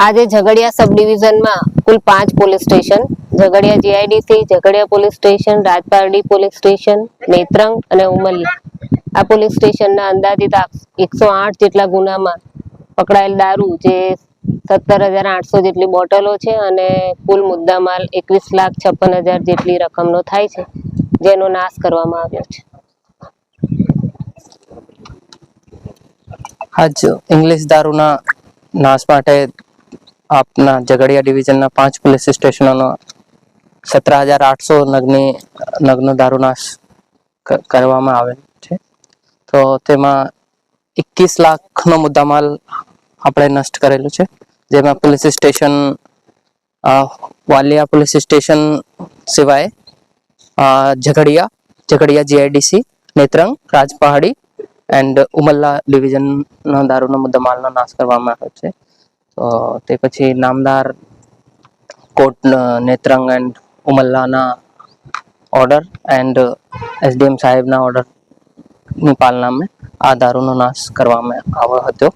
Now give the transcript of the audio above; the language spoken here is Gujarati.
આજે ઝઘડિયા સબ ડિવિઝનમાં કુલ 5 police station, Jhagadia GIDC, Jhagadia police station, Rajpardi police station, Netrang અને ઉમલ્લા આ પોલીસ સ્ટેશનના અંદાજિત 108 જેટલા ગુનામાં પકડાયેલ દારૂ જે 17,800 જેટલી બોટલો છે અને કુલ મુદ્દામાલ 21,56,000 જેટલી રકમનો થાય છે, જેનો નાશ કરવામાં આવ્યો છે. આજ ઇંગ્લિશ દારૂના નાશ માટે આપના ઝઘડિયા ડિવિઝનના 5 પોલીસ સ્ટેશનોનો 17,800 નગનો દારૂ નાશ કરવામાં આવેલ છે. તો તેમાં 21 લાખનો મુદ્દામાલ આપણે નષ્ટ કરેલું છે, જેમાં police station Valia police station સિવાય ઝઘડિયા જીઆઈડીસી, નેત્રંગ, રાજપહાડી એન્ડ ઉમલ્લા ડિવિઝનનો દારૂનો મુદ્દામાલનો નાશ કરવામાં આવ્યો છે. તો તે પછી નામદાર કોર્ટ નેત્રંગ એન્ડ ઉમલ્લાના ઓર્ડર એન્ડ એસડીએમ સાહેબના ઓર્ડરની પાલનામાં આ દારૂનો નાશ કરવામાં આવ્યો હતો.